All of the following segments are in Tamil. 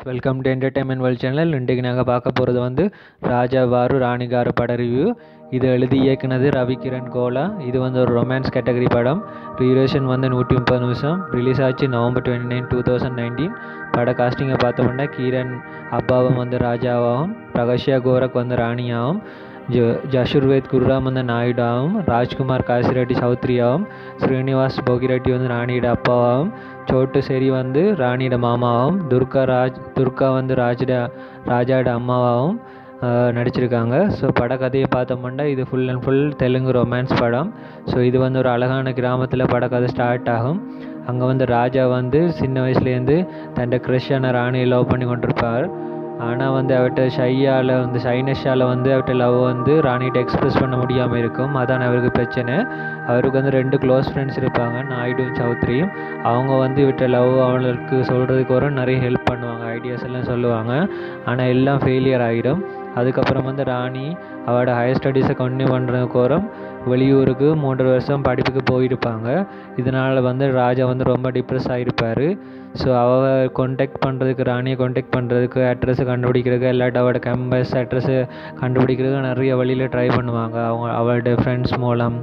Welcome to entertainment world channel. இன்றைக்கு நாங்கள் பார்க்க போகிறது வந்து ராஜா வாரு ராணி காரு பட ரிவ்யூ. இது எழுதி இயக்குனது ரவிகிரண் கோலா. இது வந்து ஒரு ரொமான்ஸ் கேட்டகரி படம். டியூரேஷன் வந்து 130 நிமிஷம். ரிலீஸ் ஆச்சு November 29, 2019. பட காஸ்டிங்கை பார்த்தோம்னா கிரண் அப்பாவும் வந்து ராஜாவாகவும், ரகசியா கோரக் வந்து ராணியாகவும், ஜஷுர்வேத் குருராம் வந்து நாயுடாவும், ராஜ்குமார் காசிரெட்டி சௌத்ரியாவும், ஸ்ரீனிவாஸ் போகிரெட்டி வந்து ராணியோட அப்பாவாகவும், சோட்டு செரி வந்து ராணியோட மாமாவும், துர்கா வந்து ராஜாவோட அம்மாவாகவும் நடிச்சிருக்காங்க. ஸோ படக்கதையை பார்த்தோம்னா இது full and full Telugu romance படம். ஸோ இது வந்து ஒரு அழகான கிராமத்தில் படக்கதை ஸ்டார்ட் ஆகும். அங்கே வந்து ராஜா வந்து சின்ன வயசுலேருந்து தன்னோட க்ரஷான ராணியை லவ் பண்ணி கொண்டிருப்பார். ஆனால் வந்து அவர்கிட்ட ஷைனஷால் வந்து அவர்கிட்ட லவ் வந்து ராணிகிட்ட எக்ஸ்ப்ரெஸ் பண்ண முடியாமல் இருக்கும். அதான் அவருக்கு பிரச்சனை. அவருக்கு வந்து 2 க்ளோஸ் ஃப்ரெண்ட்ஸ் இருப்பாங்க, நாயுடும் சௌத்ரியும். அவங்க வந்து இவர்கிட்ட லவ் அவளுக்கு சொல்கிறதுக்கு வரும், நிறைய ஹெல்ப் பண்ணுவாங்க, ஐடியாஸ் எல்லாம் சொல்லுவாங்க. ஆனால் எல்லாம் ஃபெயிலியர் ஆகிடும். அதுக்கப்புறம் வந்து ராணி அவளோட ஹையர் ஸ்டடீஸை கண்டினியூ பண்ணுறதுக்கு வரும் வெளியூருக்கு 3 வருஷம் படிப்புக்கு போயிருப்பாங்க. இதனால் வந்து ராஜா வந்து ரொம்ப டிப்ரெஸ் ஆகிருப்பார். ஸோ அவள் ராணியை கான்டாக்ட் பண்ணுறதுக்கு அட்ரஸை கண்டுபிடிக்கிறதுக்கு இல்லாட்டி அவளோட கேம்பஸ் அட்ரஸை கண்டுபிடிக்கிறதுக்கு நிறைய வழியில் ட்ரை பண்ணுவாங்க. அவளோட ஃப்ரெண்ட்ஸ் மூலம்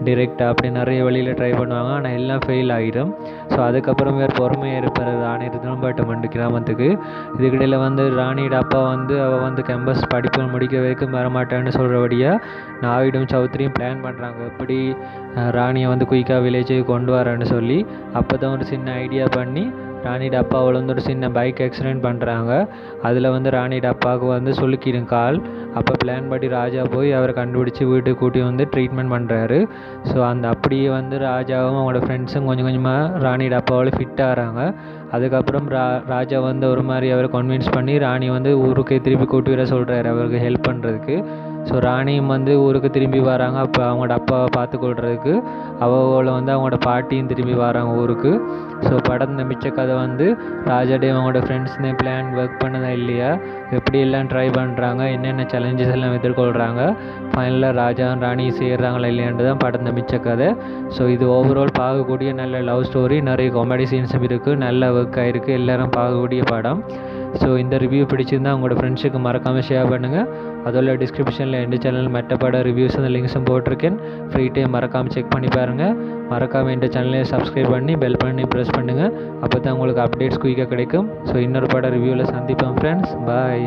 டிரெக்டாக அப்படி நிறைய வழியில் ட்ரை பண்ணுவாங்க. ஆனால் எல்லாம் ஃபெயில் ஆகிடும். ஸோ அதுக்கப்புறம் வேறு பொறுமையாக இருப்பார் ராணி திரும்பட்டமண்டு கிராமத்துக்கு. இதுக்கிடையில் வந்து ராணியோட அப்பா வந்து அவள் வந்து கேம்பஸ் படிப்பு முடிக்க வரைக்கும் வரமாட்டான்னு சொல்கிறபடியாக நாயுடும் சௌத்ரியும் பிளான் பண்ணுறாங்க எப்படி ராணியை வந்து குயிக்காக வில்லேஜுக்கு கொண்டு வரேன்னு சொல்லி. அப்போ தான் ஒரு சின்ன ஐடியா பண்ணி ராணியோட அப்பாவில் வந்து ஒரு சின்ன பைக் ஆக்சிடென்ட் பண்ணுறாங்க. அதில் வந்து ராணியோட அப்பாவுக்கு வந்து சுளுக்கிடும் கால். அப்போ பிளான் படி ராஜா போய் அவரை கண்டுபிடிச்சி வீட்டுக்கு கூட்டி வந்து ட்ரீட்மெண்ட் பண்ணுறாரு. ஸோ அப்படியே வந்து ராஜாவும் அவங்களோட ஃப்ரெண்ட்ஸும் கொஞ்சம் கொஞ்சமாக ராணியோட அப்பாவில் ஃபிட் ஆகிறாங்க. அதுக்கப்புறம் ராஜா வந்து ஒரு மாதிரி அவரை கன்வின்ஸ் பண்ணி ராணி வந்து ஊருக்கு திருப்பி கூட்டி வர சொல்கிறாரு அவருக்கு ஹெல்ப் பண்ணுறதுக்கு. ஸோ ராணியும் வந்து ஊருக்கு திரும்பி வராங்க. அப்போ அவங்களோட அப்பாவை பார்த்துக்கொள்றதுக்கு அவளை வந்து அவங்களோட பாட்டியும் திரும்பி வராங்க ஊருக்கு. ஸோ படம் மிச்ச கதை வந்து ராஜாடே அவங்களோட ஃப்ரெண்ட்ஸ்னு பிளான் ஒர்க் பண்ணதா இல்லையா, எப்படியெல்லாம் ட்ரை பண்ணுறாங்க, என்னென்ன சேலஞ்சஸ் எல்லாம் எதிர்கொள்கிறாங்க, ஃபைனலாக ராஜா ராணி சேர்றாங்களா இல்லையான்ட்டு தான் படம் மிச்ச கதை. ஸோ இது ஓவரால் பார்க்கக்கூடிய நல்ல லவ் ஸ்டோரி, நிறைய காமெடி சீன்ஸும் இருக்குது, நல்ல ஒர்க் ஆகிருக்கு, எல்லோரும் பார்க்கக்கூடிய படம். ஸோ இந்த ரிவ்யூ பிடிச்சிருந்தால் உங்களோட ஃப்ரெண்ட்ஸுக்கு மறக்காமல் ஷேர் பண்ணுங்கள். அதோட டிஸ்கிரிப்ஷனில் எந்த சேனல் மற்ற பட ரிவ்யூஸ் அந்த லிங்க்ஸும் போட்டிருக்கேன். ஃப்ரீ டைம் மறக்காமல் செக் பண்ணி பாருங்கள். மறக்காமல் இந்த சேனலை சப்ஸ்கிரைப் பண்ணி பெல் பண்ணி ப்ரெஸ் பண்ணுங்கள். அப்போ தான் உங்களுக்கு அப்டேட்ஸ் குயிக்காக கிடைக்கும். ஸோ இன்னொரு பட ரிவ்யூவில் சந்திப்போம் ஃப்ரெண்ட்ஸ். பாய்.